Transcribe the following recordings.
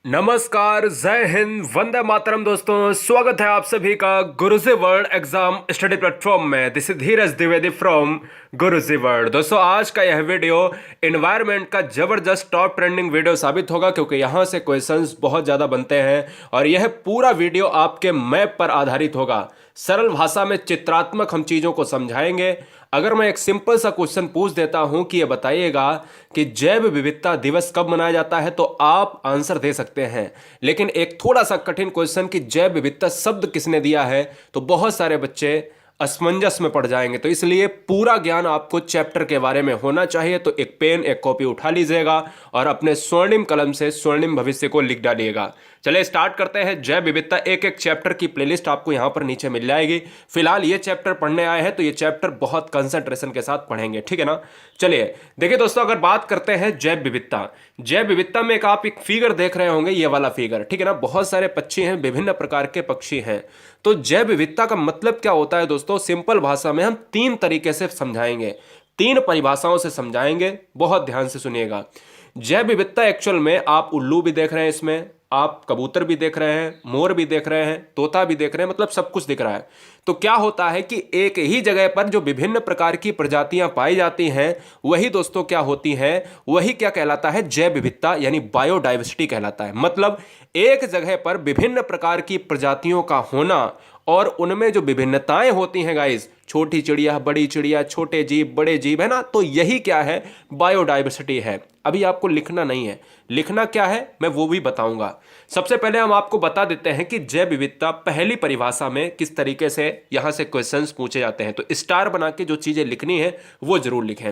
नमस्कार, जय हिंद, वंदे मातरम। दोस्तों, स्वागत है आप सभी का गुरुजी वर्ल्ड एग्जाम स्टडी प्लेटफॉर्म में। This is Dheeraj Dwivedi from Guruji world. दोस्तों, आज का यह वीडियो एनवायरनमेंट का जबरदस्त टॉप ट्रेंडिंग वीडियो साबित होगा, क्योंकि यहाँ से क्वेश्चंस बहुत ज़्यादा बनते हैं और यह पूरा वीडियो आपके मैप पर आधारित होगा। सरल भाषा में चित्रात्मक हम चीज़ों को समझाएंगे। अगर मैं एक सिंपल सा क्वेश्चन पूछ देता हूं कि ये बताइएगा कि जैव विविधता दिवस कब मनाया जाता है, तो आप आंसर दे सकते हैं। लेकिन एक थोड़ा सा कठिन क्वेश्चन कि जैव विविधता शब्द किसने दिया है, तो बहुत सारे बच्चे असमंजस में पड़ जाएंगे। तो इसलिए पूरा ज्ञान आपको चैप्टर के बारे में होना चाहिए। तो एक पेन, एक कॉपी उठा लीजिएगा और अपने स्वर्णिम कलम से स्वर्णिम भविष्य को लिख डालिएगा। चलिए स्टार्ट करते हैं। जैव विविधता एक एक चैप्टर की प्लेलिस्ट आपको यहां पर नीचे मिल जाएगी। फिलहाल ये चैप्टर पढ़ने आए हैं तो ये चैप्टर बहुत कंसंट्रेशन के साथ पढ़ेंगे, ठीक है ना। चलिए देखिए दोस्तों, अगर बात करते हैं जैव विविधता, जैव विविधता में आप एक फिगर देख रहे होंगे, ये वाला फिगर, ठीक है ना। बहुत सारे पक्षी हैं, विभिन्न प्रकार के पक्षी हैं। तो जैव विविधता का मतलब क्या होता है दोस्तों, सिंपल भाषा में हम तीन तरीके से समझाएंगे, तीन परिभाषाओं से समझाएंगे। बहुत ध्यान से सुनिएगा। जैव विविधता एक्चुअल में आप उल्लू भी देख रहे हैं, इसमें आप कबूतर भी देख रहे हैं, मोर भी देख रहे हैं, तोता भी देख रहे हैं, मतलब सब कुछ दिख रहा है। तो क्या होता है कि एक ही जगह पर जो विभिन्न प्रकार की प्रजातियां पाई जाती हैं, वही दोस्तों क्या होती हैं, वही क्या कहलाता है, जैव विविधता यानी बायोडाइवर्सिटी कहलाता है। मतलब एक जगह पर विभिन्न प्रकार की प्रजातियों का होना और उनमें जो विभिन्नताएं होती हैं गाइस, छोटी चिड़िया, बड़ी चिड़िया, छोटे जीव, बड़े जीव, है ना। तो यही क्या है, बायोडाइवर्सिटी है। अभी आपको लिखना नहीं है, लिखना क्या है मैं वो भी बताऊंगा। सबसे पहले हम आपको बता देते हैं कि जैव विविधता पहली परिभाषा में किस तरीके से यहां से क्वेश्चंस पूछे जाते हैं। तो स्टार बना के जो चीजें लिखनी है वो जरूर लिखें।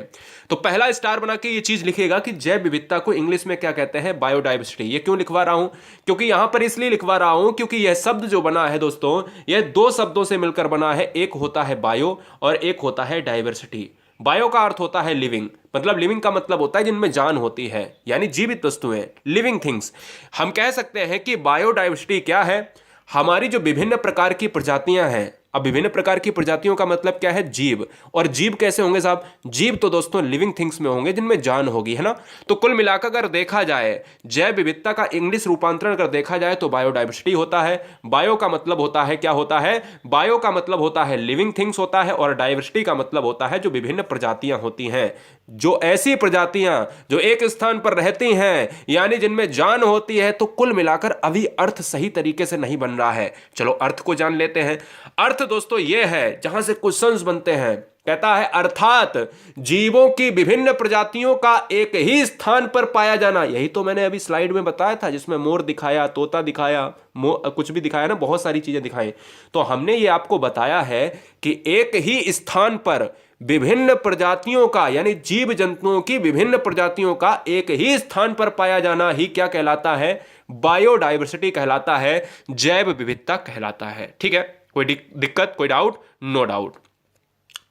तो पहला स्टार बना के ये चीज लिखिएगा कि जैव विविधता को इंग्लिश में क्या कहते हैं, बायोडाइवर्सिटी। ये क्यों लिखवा रहा हूं, क्योंकि यहां पर इसलिए लिखवा रहा हूं क्योंकि यह शब्द जो बना है दोस्तों, यह दो शब्दों से मिलकर बना है। एक होता है बायो और एक होता है डाइवर्सिटी। बायो का अर्थ होता है लिविंग, मतलब लिविंग का मतलब होता है जिनमें जान होती है, यानी जीवित वस्तुएं, लिविंग थिंग्स। हम कह सकते हैं कि बायोडाइवर्सिटी क्या है, हमारी जो विभिन्न प्रकार की प्रजातियां हैं। अब विभिन्न प्रकार की प्रजातियों का मतलब क्या है, जीव। और जीव कैसे होंगे साहब, जीव तो दोस्तों लिविंग थिंग्स में होंगे जिनमें जान होगी, है ना। तो कुल मिलाकर अगर देखा जाए जैव विविधता का इंग्लिश रूपांतरण अगर देखा जाए तो बायोडाइवर्सिटी होता है। बायो का मतलब होता है, क्या होता है, बायो का मतलब होता है लिविंग थिंग्स होता है, और डाइवर्सिटी का मतलब होता है जो विभिन्न प्रजातियां होती हैं, जो ऐसी प्रजातियां जो एक स्थान पर रहती हैं, यानी जिनमें जान होती है। तो कुल मिलाकर अभी अर्थ सही तरीके से नहीं बन रहा है। चलो अर्थ को जान लेते हैं। अर्थ दोस्तों यह है जहां से क्वेश्चंस बनते हैं। कहता है अर्थात जीवों की विभिन्न प्रजातियों का एक ही स्थान पर पाया जाना। यही तो मैंने अभी स्लाइड में बताया था, जिसमें मोर दिखाया, तोता दिखाया, कुछ भी दिखाया ना, बहुत सारी चीजें दिखाई। तो हमने ये आपको बताया है कि एक ही स्थान पर विभिन्न प्रजातियों का, यानी जीव जंतुओं की विभिन्न प्रजातियों का एक ही स्थान पर पाया जाना ही क्या कहलाता है, बायोडाइवर्सिटी कहलाता है, जैव विविधता कहलाता है। ठीक है, कोई दिक्कत, कोई डाउट? No doubt.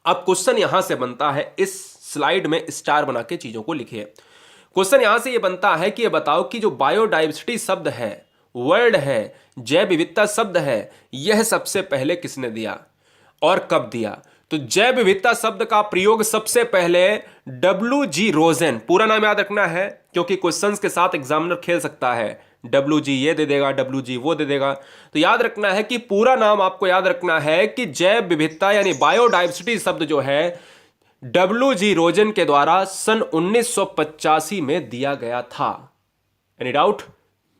अब क्वेश्चन यहां से बनता है, इस स्लाइड में स्टार बना के चीजों को लिखिए। क्वेश्चन यहां से ये बनता है कि ये बताओ कि जो बायोडाइवर्सिटी शब्द है, वर्ड है, जैव विविधता शब्द है, यह सबसे पहले किसने दिया और कब दिया। तो जैव विविधता शब्द का प्रयोग सबसे पहले WG रोजन, पूरा नाम याद रखना है क्योंकि क्वेश्चंस के साथ एग्जामिनर खेल सकता है। WG ये दे देगा, WG वो दे देगा। तो याद रखना है कि पूरा नाम आपको याद रखना है कि जैव विविधता यानी बायोडाइवर्सिटी शब्द जो है WG रोजन के द्वारा सन 1985 में दिया गया था। Any doubt?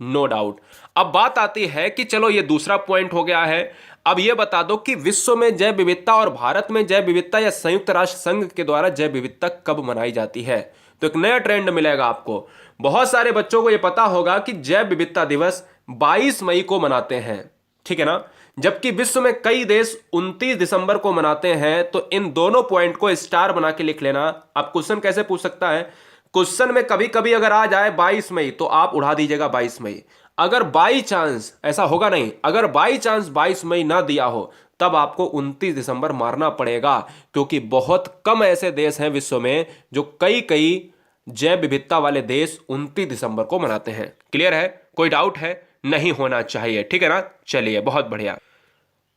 No doubt. अब बात आती है कि चलो ये दूसरा पॉइंट हो गया है। अब ये बता दो कि विश्व में जैव विविधता और भारत में जैव विविधता या संयुक्त राष्ट्र संघ के द्वारा जैव विविधता कब मनाई जाती है। तो एक नया ट्रेंड मिलेगा आपको। बहुत सारे बच्चों को यह पता होगा कि जैव विविधता दिवस 22 मई को मनाते हैं, ठीक है ना, जबकि विश्व में कई देश 29 दिसंबर को मनाते हैं। तो इन दोनों पॉइंट को स्टार बना के लिख लेना। आप क्वेश्चन कैसे पूछ सकता है, क्वेश्चन में कभी कभी अगर आ जाए 22 मई तो आप उड़ा दीजिएगा 22 मई। अगर बाई चांस, ऐसा होगा नहीं, अगर बाई चांस 22 मई ना दिया हो तब आपको 29 दिसंबर मारना पड़ेगा, क्योंकि बहुत कम ऐसे देश हैं विश्व में जो कई जैव विविधता वाले देश 29 दिसंबर को मनाते हैं। क्लियर है? कोई डाउट है? नहीं होना चाहिए, ठीक है ना। चलिए बहुत बढ़िया।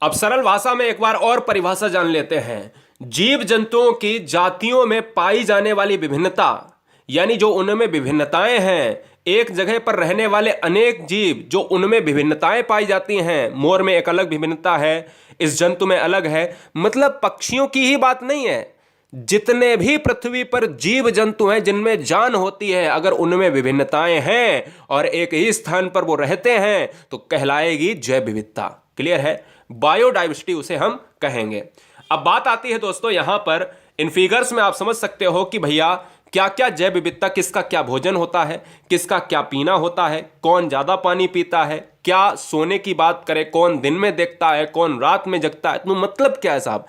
अब सरल भाषा में एक बार और परिभाषा जान लेते हैं। जीव जंतुओं की जातियों में पाई जाने वाली विभिन्नता, यानी जो उनमें विभिन्नताएं हैं, एक जगह पर रहने वाले अनेक जीव जो उनमें विभिन्नताएं पाई जाती हैं। मोर में एक अलग विभिन्नता है, इस जंतु में अलग है। मतलब पक्षियों की ही बात नहीं है, जितने भी पृथ्वी पर जीव जंतु हैं जिनमें जान होती है, अगर उनमें विभिन्नताएं हैं और एक ही स्थान पर वो रहते हैं तो कहलाएगी जैव विविधता। क्लियर है? बायोडाइवर्सिटी उसे हम कहेंगे। अब बात आती है दोस्तों यहां पर इन फिगर्स में आप समझ सकते हो कि भैया क्या क्या जैव विविधता, किसका क्या भोजन होता है, किसका क्या पीना होता है, कौन ज्यादा पानी पीता है, क्या सोने की बात करें, कौन दिन में देखता है, कौन रात में जगता है। तो मतलब क्या है साहब,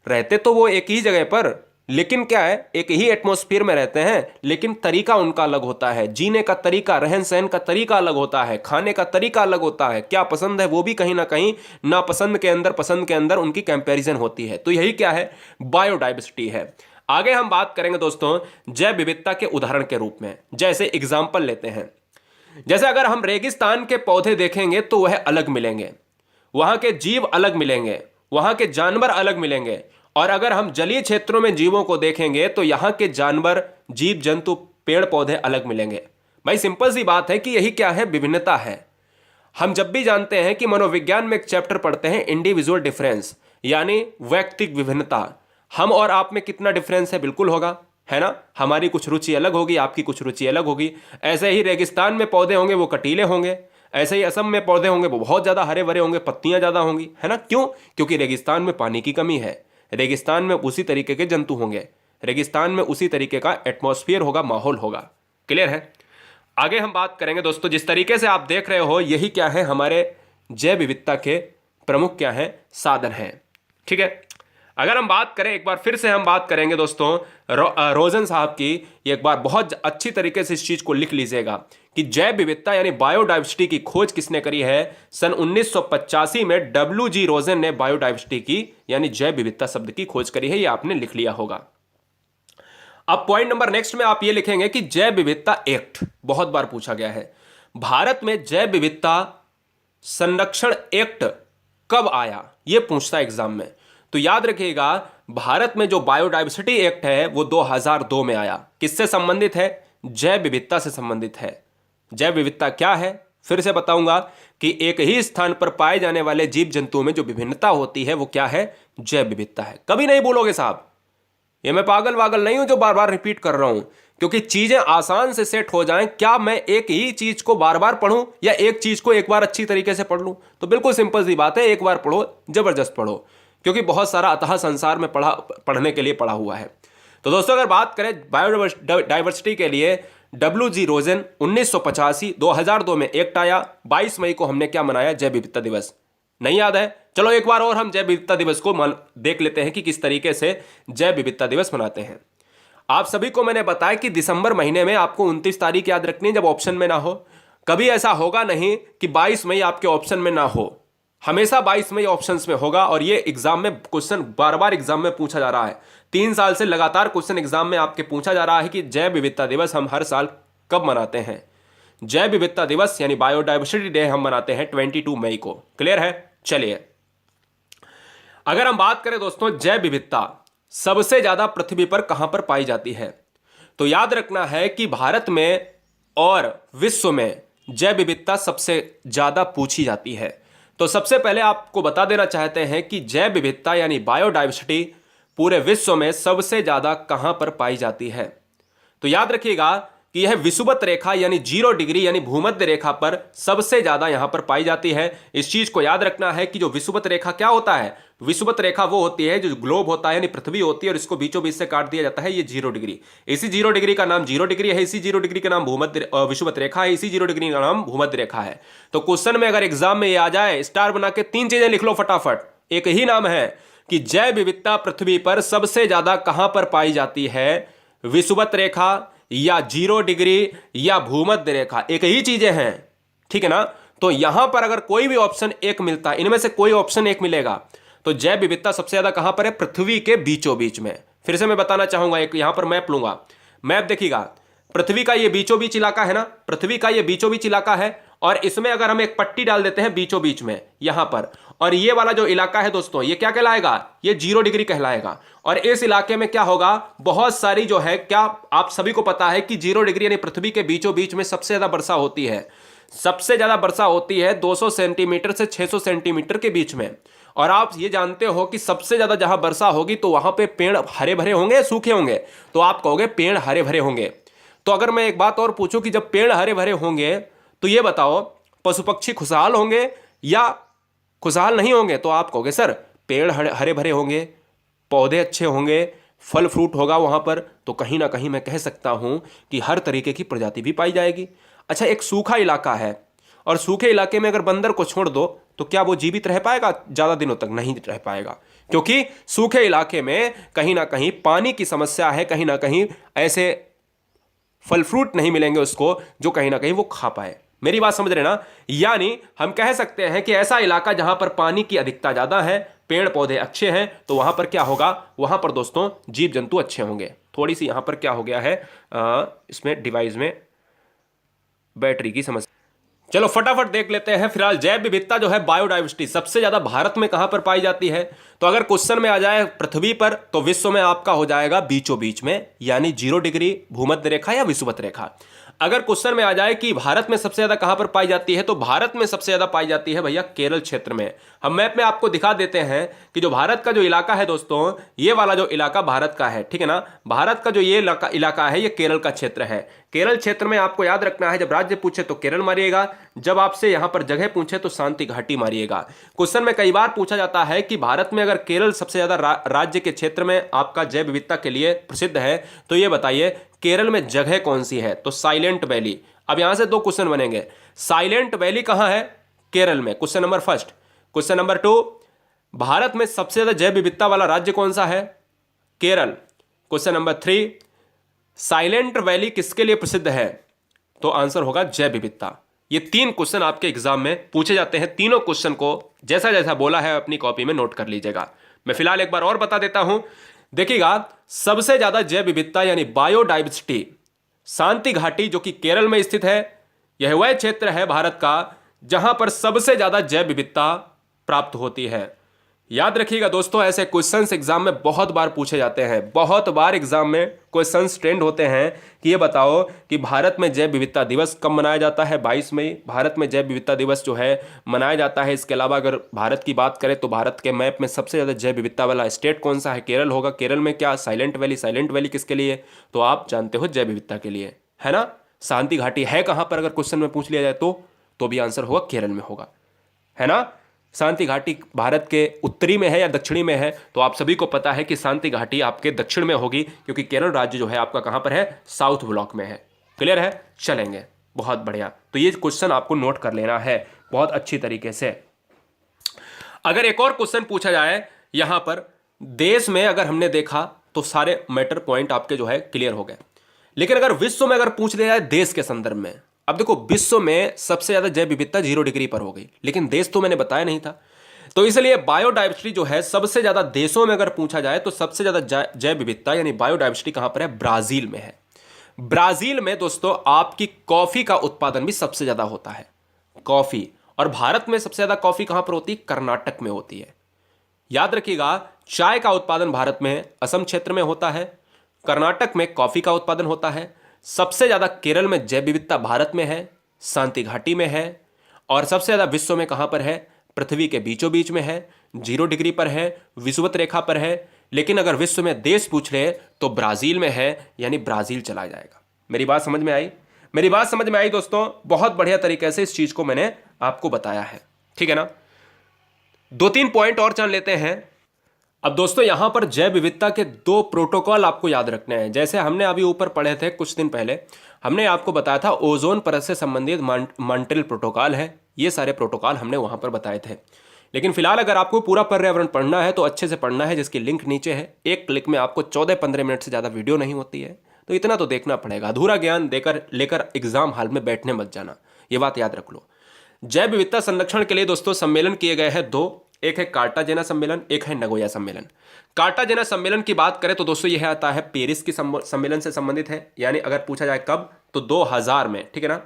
रहते तो वो एक ही जगह पर, लेकिन क्या है, एक ही एटमॉस्फेयर में रहते हैं, लेकिन तरीका उनका अलग होता है। जीने का तरीका, रहन सहन का तरीका अलग होता है, खाने का तरीका अलग होता है, क्या पसंद है वो भी कहीं ना कहीं नापसंद के अंदर, पसंद के अंदर उनकी कंपैरिजन होती है। तो यही क्या है, बायोडाइवर्सिटी है। आगे हम बात करेंगे दोस्तों जैव विविधता के उदाहरण के रूप में। जैसे एग्जाम्पल लेते हैं, जैसे अगर हम रेगिस्तान के पौधे देखेंगे तो वह अलग मिलेंगे, वहां के जीव अलग मिलेंगे, वहां के जानवर अलग मिलेंगे। और अगर हम जलीय क्षेत्रों में जीवों को देखेंगे तो यहां के जानवर, जीव जंतु, पेड़ पौधे अलग मिलेंगे। भाई सिंपल सी बात है कि यही क्या है, विभिन्नता है। हम जब भी जानते हैं कि मनोविज्ञान में एक चैप्टर पढ़ते हैं इंडिविजुअल डिफरेंस, यानी व्यक्तिगत विभिन्नता। हम और आप में कितना डिफरेंस है, बिल्कुल होगा, है ना। हमारी कुछ रुचि अलग होगी, आपकी कुछ रुचि अलग होगी। ऐसे ही रेगिस्तान में पौधे होंगे वो कटीले होंगे, ऐसे ही असम में पौधे होंगे वो बहुत ज्यादा हरे भरे होंगे, पत्तियां ज्यादा होंगी, है ना। क्यों? क्योंकि रेगिस्तान में पानी की कमी है, रेगिस्तान में उसी तरीके के जंतु होंगे, रेगिस्तान में उसी तरीके का एटमॉस्फेयर होगा, माहौल होगा। क्लियर है? आगे हम बात करेंगे दोस्तों, जिस तरीके से आप देख रहे हो यही क्या है, हमारे जैव विविधता के प्रमुख क्या है, साधन है। ठीक है। अगर हम बात करें, एक बार फिर से हम बात करेंगे दोस्तों रोजन साहब की, एक बार बहुत अच्छी तरीके से इस चीज को लिख लीजिएगा कि जैव विविधता यानी बायोडाइवर्सिटी की खोज किसने करी है। सन 1985 में डब्ल्यू.जी. रोजन ने बायोडाइवर्सिटी की यानी जैव विविधता शब्द की खोज करी है, ये आपने लिख लिया होगा। अब पॉइंट नंबर नेक्स्ट में आप ये लिखेंगे कि जैव विविधता एक्ट बहुत बार पूछा गया है। भारत में जैव विविधता संरक्षण एक्ट कब आया, ये पूछता है एग्जाम में। तो याद रखिएगा, भारत में जो बायोडाइवर्सिटी एक्ट है वो 2002 में आया। किससे संबंधित है? जैव विविधता से संबंधित है। जैव विविधता क्या है, फिर से बताऊंगा कि एक ही स्थान पर पाए जाने वाले जीव जंतुओं में जो विभिन्नता होती है वो क्या है, जैव विविधता है। कभी नहीं बोलोगे साहब, ये मैं पागल वागल नहीं हूं जो बार बार रिपीट कर रहा हूं, क्योंकि चीजें आसान से सेट हो जाएं। क्या मैं एक ही चीज को बार बार पढ़ूं या एक चीज को एक बार अच्छी तरीके से पढ़ लूं? तो बिल्कुल सिंपल सी बात है, एक बार पढ़ो, जबरदस्त पढ़ो, क्योंकि बहुत सारा अतः संसार में पढ़ने के लिए पढ़ा हुआ है। तो दोस्तों अगर बात करें बायोडाइवर्सिटी के लिए, डब्ल्यू.जी. रोजन 1985 2002 में एक्ट आया। 22 मई को हमने क्या मनाया, जैव विविधता दिवस। नहीं याद है? चलो एक बार और हम जैव विविधता दिवस को देख लेते हैं कि किस तरीके से जैव विविधता दिवस मनाते हैं। आप सभी को मैंने बताया कि दिसंबर महीने में आपको 29 तारीख याद रखनी है जब ऑप्शन में ना हो। कभी ऐसा होगा नहीं कि 22 मई आपके ऑप्शन में ना हो, हमेशा 22 मई ऑप्शंस में होगा। और ये एग्जाम में क्वेश्चन बार बार एग्जाम में पूछा जा रहा है, 3 साल से लगातार क्वेश्चन एग्जाम में आपके पूछा जा रहा है कि जैव विविधता दिवस हम हर साल कब मनाते हैं। जैव विविधता दिवस यानी बायोडाइवर्सिटी डे हम मनाते हैं 22 मई को। क्लियर है? चलिए अगर हम बात करें दोस्तों, जैव विविधता सबसे ज्यादा पृथ्वी पर कहां पर पाई जाती है, तो याद रखना है कि भारत में और विश्व में जैव विविधता सबसे ज्यादा पूछी जाती है। तो सबसे पहले आपको बता देना चाहते हैं कि जैव विविधता यानी बायोडाइवर्सिटी पूरे विश्व में सबसे ज्यादा कहां पर पाई जाती है। तो याद रखिएगा कि यह विषुवत रेखा यानी 0 डिग्री यानी भूमध्य रेखा पर सबसे ज्यादा यहां पर पाई जाती है। इस चीज को याद रखना है कि जो विषुवत रेखा क्या होता है, विषुवत रेखा वो होती है जो ग्लोब होता है यानी पृथ्वी होती है और इसको बीचों बीच से काट दिया जाता है, ये 0 डिग्री। इसी 0 डिग्री का नाम 0 डिग्री है, इसी 0 डिग्री का नाम भूमध्य विषुवत रेखा है, इसी 0 डिग्री का नाम भूमध्य रेखा है। तो क्वेश्चन में अगर एग्जाम में ये आ जाए, स्टार बना के 3 चीजें लिख लो फटाफट। एक ही नाम है कि जैव विविधता पृथ्वी पर सबसे ज्यादा कहां पर पाई जाती है, विषुवत रेखा या 0 डिग्री या भूमध्य रेखा, एक ही चीजें हैं। ठीक है ना? तो यहां पर अगर कोई भी ऑप्शन एक मिलता है, इनमें से कोई ऑप्शन एक मिलेगा, तो जैव विविधता सबसे ज्यादा कहां पर है, पृथ्वी के बीचों बीच में। फिर से मैं बताना चाहूंगा, एक यहां पर मैप लूंगा, मैप देखिएगा, पृथ्वी का ये बीचों बीच इलाका है ना, पृथ्वी का ये बीचों बीच इलाका है और इसमें अगर हम एक पट्टी डाल देते हैं बीचों बीच में यहां पर, और ये वाला जो इलाका है दोस्तों ये क्या कहलाएगा, ये 0 डिग्री कहलाएगा। और इस इलाके में क्या होगा, बहुत सारी जो है, क्या आप सभी को पता है कि 0 डिग्री यानी पृथ्वी के बीचों बीच में सबसे ज्यादा वर्षा होती है। सबसे ज्यादा वर्षा होती है 200 सेंटीमीटर से 600 सेंटीमीटर के बीच में। और आप ये जानते हो कि सबसे ज्यादा जहां वर्षा होगी तो वहां पे पेड़ हरे भरे होंगे या सूखे होंगे, तो आप कहोगे पेड़ हरे भरे होंगे। तो अगर मैं एक बात और पूछूं कि जब पेड़ हरे भरे होंगे तो ये बताओ पशु पक्षी खुशहाल होंगे या खुशहाल नहीं होंगे, तो आप कहोगे सर पेड़ हरे भरे होंगे, पौधे अच्छे होंगे, फल फ्रूट होगा वहां पर, तो कहीं ना कहीं मैं कह सकता हूं कि हर तरीके की प्रजाति भी पाई जाएगी। अच्छा, एक सूखा इलाका है और सूखे इलाके में अगर बंदर को छोड़ दो तो क्या वो जीवित रह पाएगा, ज्यादा दिनों तक नहीं रह पाएगा, क्योंकि सूखे इलाके में कहीं ना कहीं पानी की समस्या है, कहीं ना कहीं ऐसे फल फ्रूट नहीं मिलेंगे उसको जो कहीं ना कहीं वो खा पाए। मेरी बात समझ रहे ना, यानी हम कह सकते हैं कि ऐसा इलाका जहां पर पानी की अधिकता ज्यादा है, पेड़ पौधे अच्छे हैं, तो वहां पर क्या होगा, वहां पर दोस्तों जीव जंतु अच्छे होंगे। थोड़ी सी यहां पर क्या हो गया है, इसमें डिवाइस में बैटरी की समस्या। चलो फटाफट देख लेते हैं। फिलहाल जैव विविधता जो है, बायोडाइवर्सिटी, सबसे ज्यादा भारत में कहां पर पाई जाती है, तो अगर क्वेश्चन में आ जाए पृथ्वी पर तो विश्व में आपका हो जाएगा बीचों बीच में, यानी 0 डिग्री भूमध्य रेखा या विषुवत रेखा। अगर क्वेश्चन में आ जाए कि भारत में सबसे ज्यादा कहां पर पाई जाती है, तो भारत में सबसे ज्यादा पाई जाती है भैया केरल क्षेत्र में। हम मैप में आपको दिखा देते हैं कि जो भारत का जो इलाका है दोस्तों, ये वाला जो इलाका भारत का है, ठीक है ना, भारत का जो ये इलाका है ये केरल का क्षेत्र है। केरल क्षेत्र में आपको याद रखना है, जब राज्य पूछे तो केरल मारिएगा, जब आपसे यहां पर जगह पूछे तो शांति घाटी मारिएगा। क्वेश्चन में कई बार पूछा जाता है कि भारत में अगर केरल सबसे ज्यादा राज्य के क्षेत्र में आपका जैव विविधता के लिए प्रसिद्ध है, तो ये बताइए केरल में जगह कौन सी है, तो साइलेंट वैली। अब यहां से 2 क्वेश्चन बनेंगे, साइलेंट वैली कहां है, केरल में, question number first. Question number 2, Bharat में सबसे ज्यादा जैव विविधता वाला राज्य कौन सा है, Kerala. Question number 3, silent valley किसके लिए प्रसिद्ध है, तो आंसर होगा जैव विविधता। ये 3 क्वेश्चन आपके एग्जाम में पूछे जाते हैं। तीनों क्वेश्चन को जैसा जैसा बोला है अपनी कॉपी में नोट कर लीजिएगा। मैं फिलहाल एक बार और बता देता हूं, देखिएगा, सबसे ज्यादा जैव विविधता यानी बायोडाइवर्सिटी शांति घाटी जो कि केरल में स्थित है, यह वह क्षेत्र है भारत का जहां पर सबसे ज्यादा जैव विविधता प्राप्त होती है। याद रखिएगा दोस्तों, ऐसे क्वेश्चंस एग्जाम में बहुत बार पूछे जाते हैं, बहुत बार एग्जाम में क्वेश्चंस ट्रेंड होते हैं कि ये बताओ कि भारत में जैव विविधता दिवस कब मनाया जाता है। 22 मई भारत में जैव विविधता दिवस जो है मनाया जाता है। इसके अलावा अगर भारत की बात करें तो भारत के मैप में सबसे ज़्यादा जैव विविधता वाला स्टेट कौन सा है, केरल होगा। केरल में क्या, साइलेंट वैली। साइलेंट वैली किसके लिए, तो आप जानते हो जैव विविधता के लिए, है ना। शांति घाटी है कहाँ पर, अगर क्वेश्चन में पूछ लिया जाए तो भी आंसर होगा केरल में होगा, है ना। शांति घाटी भारत के उत्तरी में है या दक्षिणी में है, तो आप सभी को पता है कि शांति घाटी आपके दक्षिण में होगी, क्योंकि केरल राज्य जो है आपका कहां पर है, साउथ ब्लॉक में है। क्लियर है, चलेंगे, बहुत बढ़िया। तो ये क्वेश्चन आपको नोट कर लेना है बहुत अच्छी तरीके से। अगर एक और क्वेश्चन पूछा जाए यहां पर, देश में अगर हमने देखा तो सारे मैटर पॉइंट आपके जो है क्लियर हो गए, लेकिन अगर विश्व में अगर पूछ लिया जाए देश के संदर्भ में, अब देखो विश्व में सबसे ज्यादा जैव विविधता 0 डिग्री पर हो गई, लेकिन देश तो मैंने बताया नहीं था, तो इसलिए बायोडाइवर्सिटी जो है सबसे ज्यादा देशों में अगर पूछा जाए तो सबसे ज्यादा जैव विविधता यानी बायोडाइवर्सिटी कहां पर है, ब्राजील में है। ब्राजील में दोस्तों आपकी कॉफी का उत्पादन भी सबसे ज्यादा होता है, कॉफी। और भारत में सबसे ज्यादा कॉफी कहां पर होती है, कर्नाटक में होती है। याद रखिएगा, चाय का उत्पादन भारत में असम क्षेत्र में होता है, कर्नाटक में कॉफी का उत्पादन होता है। सबसे ज्यादा केरल में जैव विविधता भारत में है, शांति घाटी में है, और सबसे ज्यादा विश्व में कहां पर है, पृथ्वी के बीचों बीच में है, 0 डिग्री पर है, विषुवत रेखा पर है। लेकिन अगर विश्व में देश पूछ ले तो ब्राजील में है, यानी ब्राजील चला जाएगा। मेरी बात समझ में आई, मेरी बात समझ में आई दोस्तों। बहुत बढ़िया तरीके से इस चीज को मैंने आपको बताया है, ठीक है ना। 2-3 पॉइंट और जान लेते हैं। अब दोस्तों यहां पर जैव विविधता के 2 प्रोटोकॉल आपको याद रखने हैं। जैसे हमने अभी ऊपर पढ़े थे कुछ दिन पहले, हमने आपको बताया था ओजोन परत से संबंधित मॉन्ट्रियल प्रोटोकॉल है, ये सारे प्रोटोकॉल हमने वहां पर बताए थे। लेकिन फिलहाल अगर आपको पूरा पर्यावरण पढ़ना है तो अच्छे से पढ़ना है, जिसकी लिंक नीचे है। एक क्लिक में आपको 14-15 मिनट से ज़्यादा वीडियो नहीं होती है, तो इतना तो देखना पड़ेगा। अधूरा ज्ञान देकर लेकर एग्जाम हॉल में बैठने मत जाना, ये बात याद रख लो। जैव विविधता संरक्षण के लिए दोस्तों सम्मेलन किए गए हैं 2, एक है कार्टाजेना सम्मेलन, एक है नगोया सम्मेलन। कार्टाजेना सम्मेलन की बात करें तो दोस्तों यह आता है पेरिस की सम्मेलन से संबंधित है, यानी अगर पूछा जाए कब तो 2000 में, ठीक है ना,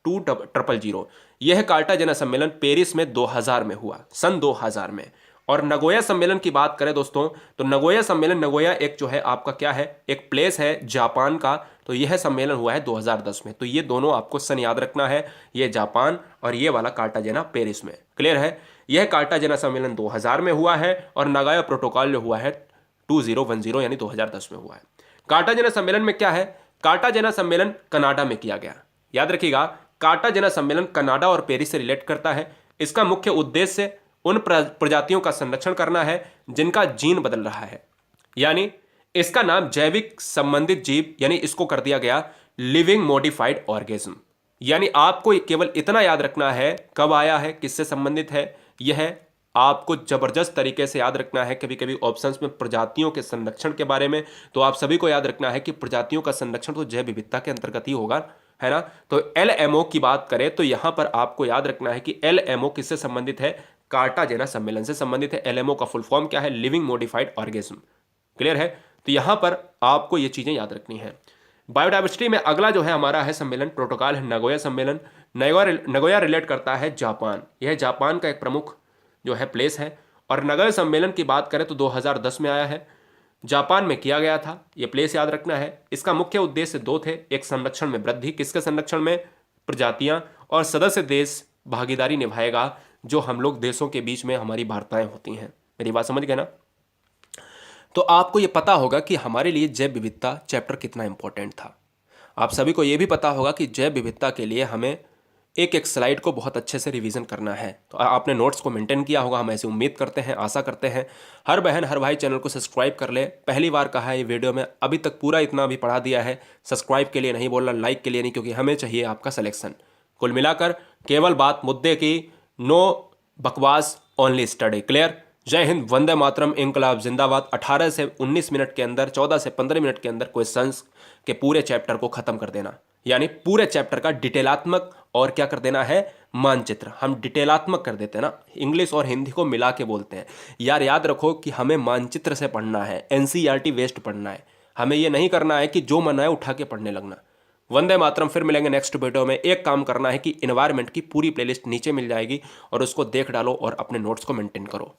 2000। यह कार्टाजेना सम्मेलन पेरिस में 2000 में हुआ, सन 2000 में। और नगोया सम्मेलन की बात करें दोस्तों, तो नगोया सम्मेलन, नगोया एक जो है आपका क्या है, एक प्लेस है जापान का, तो यह सम्मेलन हुआ है 2010 में। तो ये दोनों आपको सन याद रखना है, ये जापान और ये वाला कार्टाजेना पेरिस में। क्लियर है? यह कार्टाजेना सम्मेलन 2000 में हुआ है और नगोया प्रोटोकॉल जो हुआ है 2010 यानी 2010 में हुआ है। कार्टाजेना सम्मेलन में क्या है, कार्टाजेना सम्मेलन कनाडा में किया गया। याद रखिएगा, कार्टाजेना सम्मेलन कनाडा और पेरिस से रिलेट करता है। इसका मुख्य उद्देश्य उन प्रजातियों का संरक्षण करना है जिनका जीन बदल रहा है, यानी इसका नाम जैविक संबंधित जीव, यानी इसको कर दिया गया लिविंग मॉडिफाइड ऑर्गेनिज्म। यानी आपको केवल इतना याद रखना है, कब आया है, किससे संबंधित है, यह आपको जबरदस्त तरीके से याद रखना है। कभी कभी ऑप्शंस में प्रजातियों के संरक्षण के बारे में, तो आप सभी को याद रखना है कि प्रजातियों का संरक्षण तो जैव विविधता के अंतर्गत ही होगा, है ना। तो LMO की बात करें तो यहां पर आपको याद रखना है कि LMO किससे संबंधित है, कार्टाजेना सम्मेलन से संबंधित है। LMO का फुल फॉर्म क्या है, लिविंग मॉडिफाइड ऑर्गेनिज्म। क्लियर है? तो यहां पर आपको ये चीजें याद रखनी है। बायोडाइवर्सिटी में अगला जो है हमारा है सम्मेलन, प्रोटोकॉल है नगोया सम्मेलन। नगोया रिलेट करता है जापान, यह जापान का एक प्रमुख जो है प्लेस है। और नगोया सम्मेलन की बात करें तो 2010 में आया है, जापान में किया गया था। ये प्लेस याद रखना है। इसका मुख्य उद्देश्य दो थे, एक संरक्षण में वृद्धि, किसके संरक्षण में, प्रजातियां, और सदस्य देश भागीदारी निभाएगा जो हम लोग देशों के बीच में हमारी वार्ताएं होती हैं। मेरी बात समझ गए ना। तो आपको ये पता होगा कि हमारे लिए जैव विविधता चैप्टर कितना इंपॉर्टेंट था। आप सभी को ये भी पता होगा कि जैव विविधता के लिए हमें एक एक स्लाइड को बहुत अच्छे से रिवीजन करना है। तो आपने नोट्स को मेंटेन किया होगा, हम ऐसी उम्मीद करते हैं, आशा करते हैं। हर बहन हर भाई चैनल को सब्सक्राइब कर ले। पहली बार कहा है ये वीडियो में, अभी तक पूरा इतना भी पढ़ा दिया है। सब्सक्राइब के लिए नहीं बोलना, लाइक के लिए नहीं, क्योंकि हमें चाहिए आपका सिलेक्शन। कुल मिलाकर केवल बात मुद्दे की, नो बकवास, ओनली स्टडी। क्लियर? जय हिंद, वंदे मातरम, इंकलाब जिंदाबाद। 18 से 19 मिनट के अंदर, 14 से 15 मिनट के अंदर क्वेश्चंस के पूरे चैप्टर को खत्म कर देना, यानी पूरे चैप्टर का डिटेलात्मक और क्या कर देना है, मानचित्र। हम डिटेलात्मक कर देते हैं ना, इंग्लिश और हिंदी को मिला के बोलते हैं यार। याद रखो कि हमें मानचित्र से पढ़ना है, NCERT वेस्ट पढ़ना है। हमें ये नहीं करना है कि जो मन आए उठा के पढ़ने लगना। वंदे मातरम। फिर मिलेंगे नेक्स्ट वीडियो में। एक काम करना है कि इन्वायरमेंट की पूरी प्लेलिस्ट नीचे मिल जाएगी और उसको देख डालो और अपने नोट्स को मेंटेन करो।